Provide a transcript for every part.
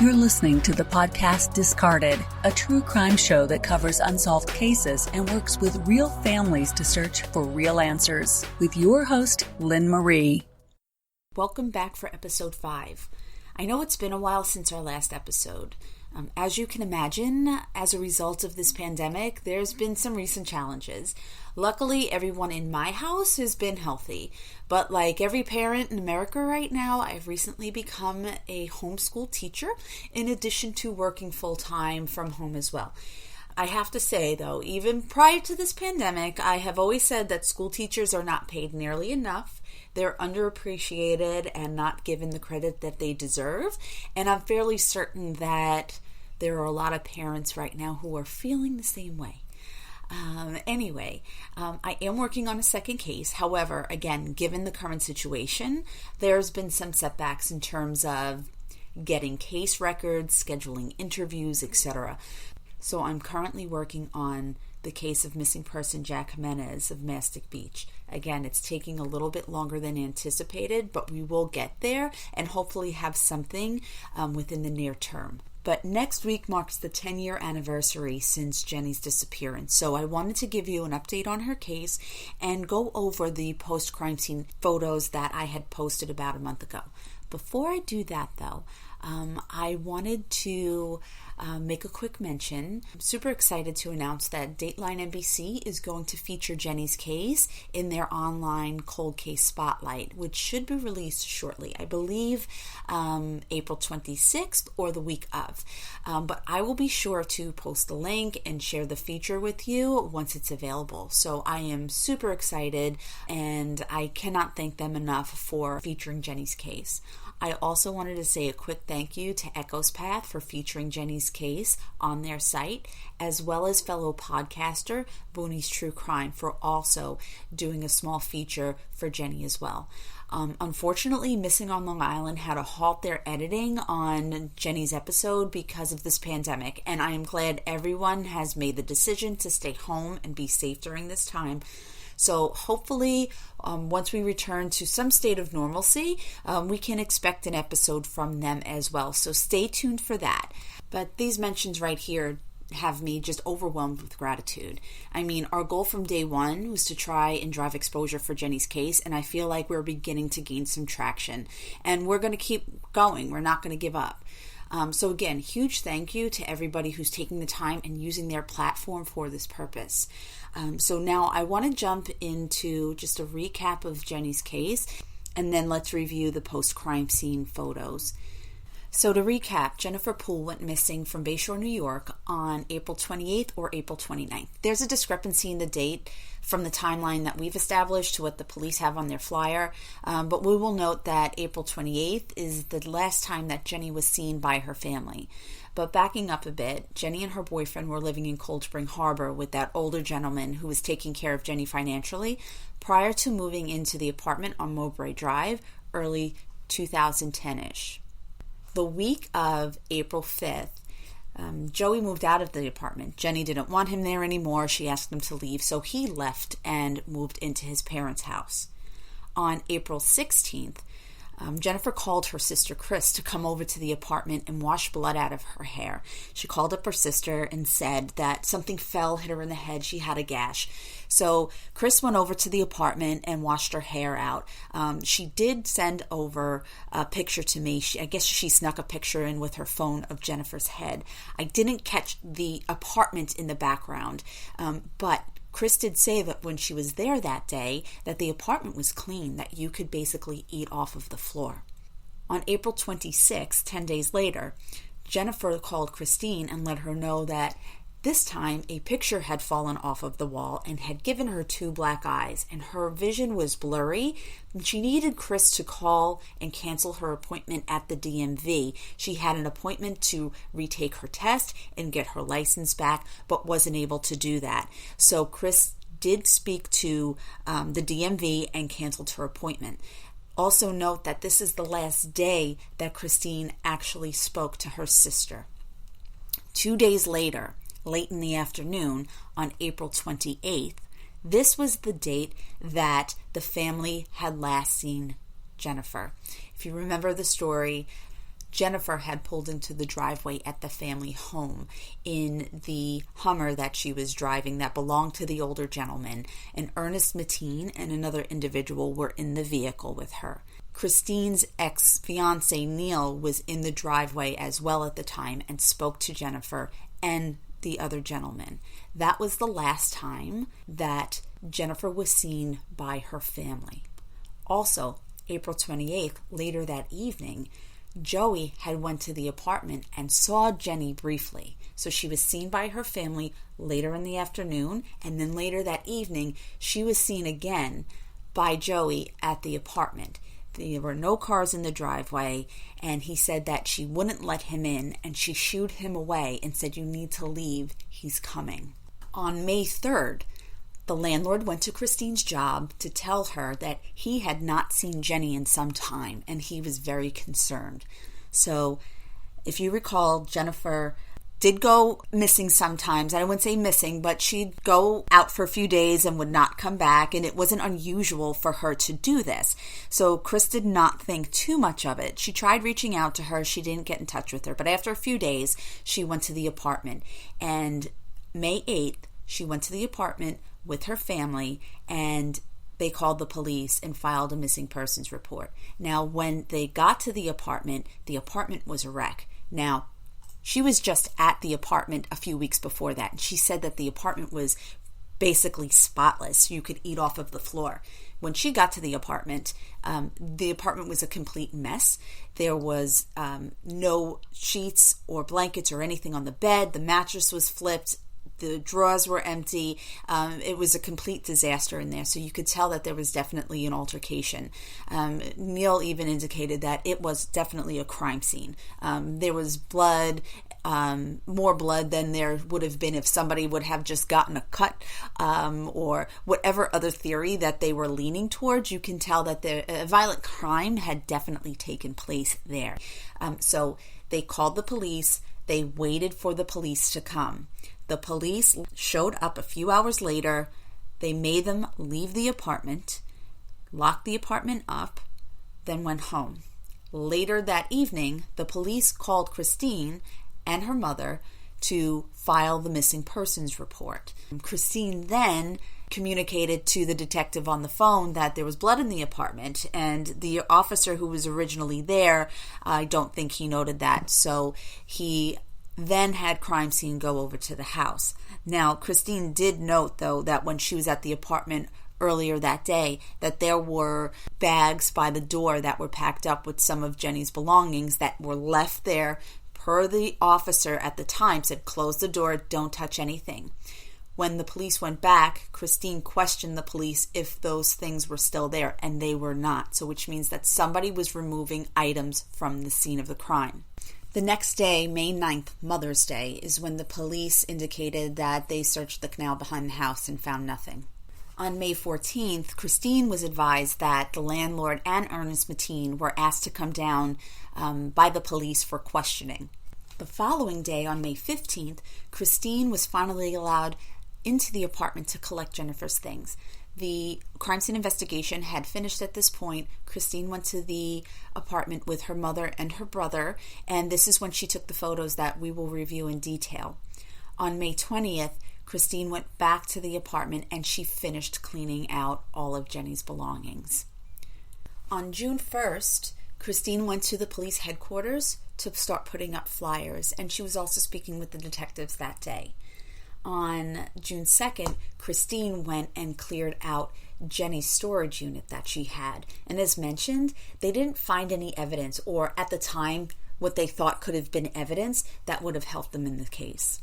You're listening to the podcast Discarded, a true crime show that covers unsolved cases and works with real families to search for real answers. With your host, Lynn Marie. Welcome back for episode 5. I know it's been a while since our last episode. As you can imagine, as a result of this pandemic, there's been some recent challenges. Luckily, everyone in my house has been healthy. But like every parent in America right now, I've recently become a homeschool teacher in addition to working full-time from home as well. I have to say, though, even prior to this pandemic, I have always said that school teachers are not paid nearly enough. They're underappreciated and not given the credit that they deserve. And I'm fairly certain that there are a lot of parents right now who are feeling the same way. I am working on a second case. However, again, given the current situation, there's been some setbacks in terms of getting case records, scheduling interviews, etc. So I'm currently working on the case of missing person Jack Jimenez of Mastic Beach. Again, it's taking a little bit longer than anticipated, but we will get there and hopefully have something within the near term. But next week marks the 10-year anniversary since Jenny's disappearance. So I wanted to give you an update on her case and go over the post-crime scene photos that I had posted about a month ago. Before I do that, though, I wanted to make a quick mention. I'm super excited to announce that Dateline NBC is going to feature Jenny's case in their online cold case spotlight, which should be released shortly. I believe April 26th or the week of. But I will be sure to post the link and share the feature with you once it's available. So I am super excited and I cannot thank them enough for featuring Jenny's case. I also wanted to say a quick thank you to Echo's Path for featuring Jenny's case on their site, as well as fellow podcaster Booney's True Crime for also doing a small feature for Jenny as well. Unfortunately, Missing on Long Island had to halt their editing on Jenny's episode because of this pandemic, and I am glad everyone has made the decision to stay home and be safe during this time. So hopefully, once we return to some state of normalcy, we can expect an episode from them as well. So stay tuned for that. But these mentions right here have me just overwhelmed with gratitude. I mean, our goal from day one was to try and drive exposure for Jenny's case, and I feel like we're beginning to gain some traction. And we're going to keep going. We're not going to give up. So again, huge thank you to everybody who's taking the time and using their platform for this purpose. So now I want to jump into just a recap of Jenny's case, and then let's review the post-crime scene photos. So to recap, Jennifer Poole went missing from Bayshore, New York on April 28th or April 29th. There's a discrepancy in the date from the timeline that we've established to what the police have on their flyer, but we will note that April 28th is the last time that Jenny was seen by her family. But backing up a bit, Jenny and her boyfriend were living in Cold Spring Harbor with that older gentleman who was taking care of Jenny financially prior to moving into the apartment on Mowbray Drive early 2010-ish. The week of April 5th, Joey moved out of the apartment. Jenny didn't want him there anymore. She asked him to leave, so he left and moved into his parents' house. On April 16th, Jennifer called her sister Chris to come over to the apartment and wash blood out of her hair. She called up her sister and said that something fell, hit her in the head. She had a gash. So Chris went over to the apartment and washed her hair out. She did send over a picture to me. I guess she snuck a picture in with her phone of Jennifer's head. I didn't catch the apartment in the background, but Chris did say that when she was there that day, that the apartment was clean, that you could basically eat off of the floor. On April 26, 10 days later, Jennifer called Christine and let her know that this time a picture had fallen off of the wall and had given her 2 black eyes, and her vision was blurry. She needed Chris to call and cancel her appointment at the DMV. She had an appointment to retake her test and get her license back, but wasn't able to do that. So Chris did speak to the DMV and canceled her appointment. Also note that this is the last day that Christine actually spoke to her sister. 2 days later, late in the afternoon, on April 28th, this was the date that the family had last seen Jennifer. If you remember the story, Jennifer had pulled into the driveway at the family home in the Hummer that she was driving that belonged to the older gentleman, and Ernest Mateen and another individual were in the vehicle with her. Christine's ex-fiance Neil was in the driveway as well at the time and spoke to Jennifer and the other gentleman. That was the last time that Jennifer was seen by her family. Also, April 28th, later that evening, Joey had went to the apartment and saw Jenny briefly. So she was seen by her family later in the afternoon, and then later that evening, she was seen again by Joey at the apartment. There were no cars in the driveway, and he said that she wouldn't let him in, and she shooed him away and said, "You need to leave, he's coming." On May 3rd, the landlord went to Christine's job to tell her that he had not seen Jenny in some time, and he was very concerned. So, if you recall, Jennifer did go missing sometimes. I wouldn't say missing, but she'd go out for a few days and would not come back, and it wasn't unusual for her to do this. So Chris did not think too much of it. She tried reaching out to her. She didn't get in touch with her, but after a few days, she went to the apartment. And May 8th, she went to the apartment with her family, and they called the police and filed a missing persons report. Now, when they got to the apartment was a wreck. Now, she was just at the apartment a few weeks before that, and she said that the apartment was basically spotless. You could eat off of the floor. When she got to the apartment was a complete mess. There was no sheets or blankets or anything on the bed. The mattress was flipped. The drawers were empty. It was a complete disaster in there. So you could tell that there was definitely an altercation. Neil even indicated that it was definitely a crime scene. There was blood, more blood than there would have been if somebody would have just gotten a cut, or whatever other theory that they were leaning towards. You can tell that a violent crime had definitely taken place there. So they called the police. They waited for the police to come. The police showed up a few hours later. They made them leave the apartment, locked the apartment up, then went home. Later that evening, the police called Christine and her mother to file the missing persons report. Christine then communicated to the detective on the phone that there was blood in the apartment, and the officer who was originally there, I don't think he noted that, so he then had crime scene go over to the house. Now, Christine did note, though, that when she was at the apartment earlier that day, that there were bags by the door that were packed up with some of Jenny's belongings that were left there. Per the officer at the time said, "Close the door, don't touch anything." When the police went back, Christine questioned the police if those things were still there, and they were not. So which means that somebody was removing items from the scene of the crime. The next day, May 9th, Mother's Day, is when the police indicated that they searched the canal behind the house and found nothing. On May 14th, Christine was advised that the landlord and Ernest Mateen were asked to come down by the police for questioning. The following day, on May 15th, Christine was finally allowed into the apartment to collect Jennifer's things. The crime scene investigation had finished at this point. Christine went to the apartment with her mother and her brother, and this is when she took the photos that we will review in detail. On May 20th, Christine went back to the apartment and she finished cleaning out all of Jenny's belongings. On June 1st, Christine went to the police headquarters to start putting up flyers, and she was also speaking with the detectives that day. On June 2nd, Christine went and cleared out Jenny's storage unit that she had. And as mentioned, they didn't find any evidence, or at the time, what they thought could have been evidence that would have helped them in the case.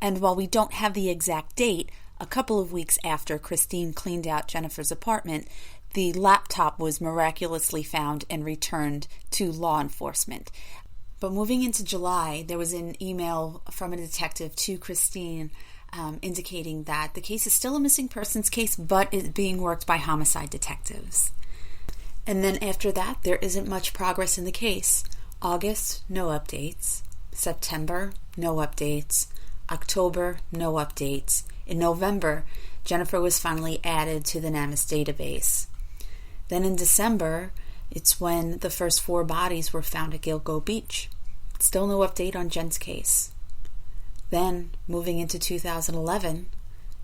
And while we don't have the exact date, a couple of weeks after Christine cleaned out Jennifer's apartment, the laptop was miraculously found and returned to law enforcement. But moving into July, there was an email from a detective to Christine indicating that the case is still a missing persons case, but is being worked by homicide detectives. And then after that, there isn't much progress in the case. August, no updates. September, no updates. October, no updates. In November, Jennifer was finally added to the NamUs database. Then in December, It's when the first 4 bodies were found at Gilgo Beach. Still no update on Jen's case. Then, moving into 2011,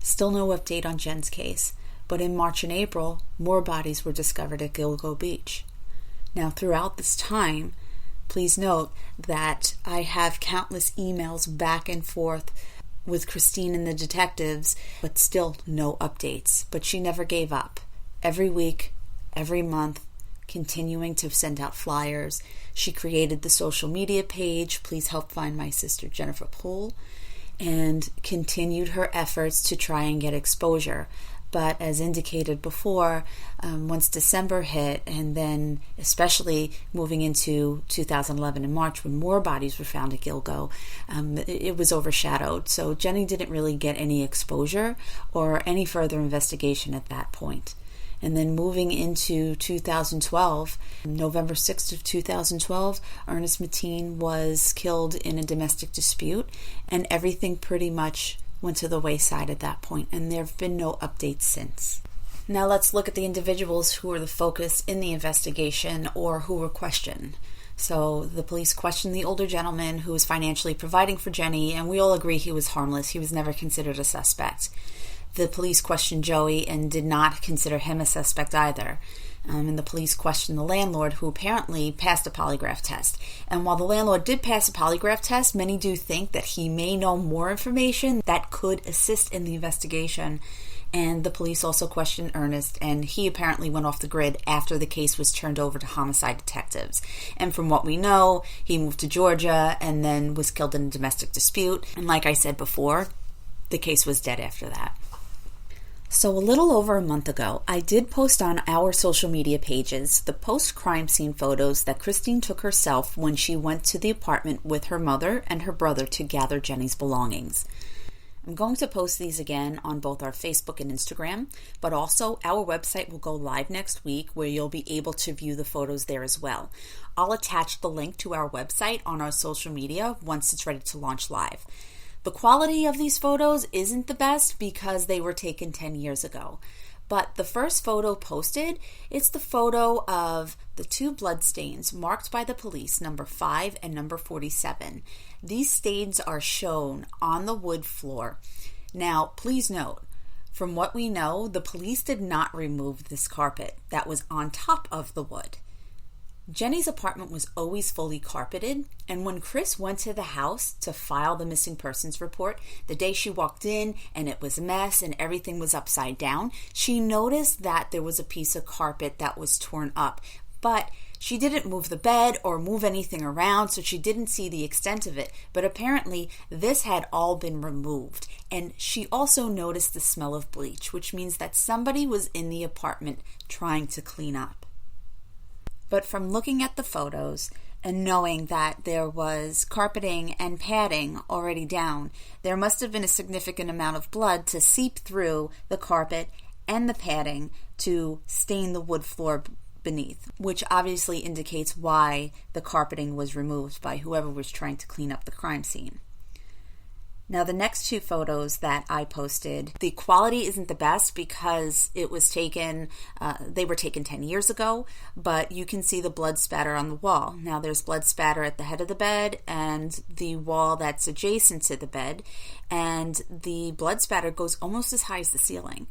still no update on Jen's case. But in March and April, more bodies were discovered at Gilgo Beach. Now, throughout this time, please note that I have countless emails back and forth with Christine and the detectives, but still no updates. But she never gave up. Every week, every month, continuing to send out flyers. She created the social media page, Please Help Find My Sister Jennifer Poole, and continued her efforts to try and get exposure. But as indicated before, once December hit, and then especially moving into 2011 in March when more bodies were found at Gilgo, it was overshadowed. So Jenny didn't really get any exposure or any further investigation at that point. And then moving into 2012, November 6th of 2012, Ernest Mateen was killed in a domestic dispute, and everything pretty much went to the wayside at that point, and there have been no updates since. Now let's look at the individuals who were the focus in the investigation or who were questioned. So the police questioned the older gentleman who was financially providing for Jenny, and we all agree he was harmless. He was never considered a suspect. The police questioned Joey and did not consider him a suspect either. And the police questioned the landlord, who apparently passed a polygraph test. And while the landlord did pass a polygraph test, many do think that he may know more information that could assist in the investigation. And the police also questioned Ernest, and he apparently went off the grid after the case was turned over to homicide detectives. And from what we know, he moved to Georgia and then was killed in a domestic dispute. And like I said before, the case was dead after that. So a little over a month ago, I did post on our social media pages the post-crime scene photos that Christine took herself when she went to the apartment with her mother and her brother to gather Jenny's belongings. I'm going to post these again on both our Facebook and Instagram, but also our website will go live next week where you'll be able to view the photos there as well. I'll attach the link to our website on our social media once it's ready to launch live. The quality of these photos isn't the best because they were taken 10 years ago. But the first photo posted, it's the photo of the 2 blood stains marked by the police, number 5 and number 47. These stains are shown on the wood floor. Now, please note, from what we know, the police did not remove this carpet that was on top of the wood. Jenny's apartment was always fully carpeted, and when Chris went to the house to file the missing persons report, the day she walked in and it was a mess and everything was upside down, she noticed that there was a piece of carpet that was torn up, but she didn't move the bed or move anything around, so she didn't see the extent of it. But apparently, this had all been removed, and she also noticed the smell of bleach, which means that somebody was in the apartment trying to clean up. But from looking at the photos and knowing that there was carpeting and padding already down, there must have been a significant amount of blood to seep through the carpet and the padding to stain the wood floor beneath, which obviously indicates why the carpeting was removed by whoever was trying to clean up the crime scene. Now, the next 2 photos that I posted, the quality isn't the best because it was taken, they were taken 10 years ago, but you can see the blood spatter on the wall. Now, there's blood spatter at the head of the bed and the wall that's adjacent to the bed, and the blood spatter goes almost as high as the ceiling.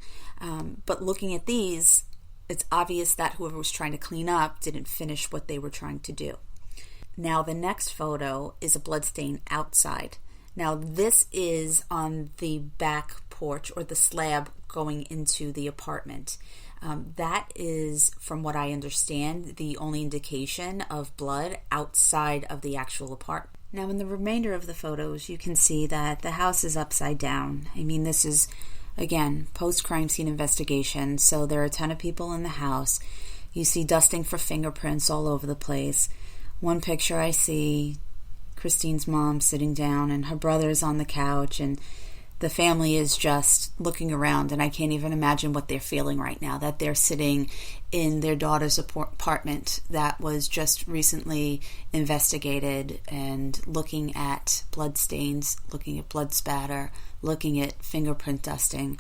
But looking at these, it's obvious that whoever was trying to clean up didn't finish what they were trying to do. Now, the next photo is a blood stain outside. Now, this is on the back porch or the slab going into the apartment. That is, from what I understand, the only indication of blood outside of the actual apartment. Now, in the remainder of the photos, you can see that the house is upside down. I mean, this is, again, post-crime scene investigation, so there are a ton of people in the house. You see dusting for fingerprints all over the place. One picture I see Christine's mom sitting down and her brother is on the couch and the family is just looking around, and I can't even imagine what they're feeling right now, that they're sitting in their daughter's apartment that was just recently investigated and looking at blood stains, looking at blood spatter, looking at fingerprint dusting.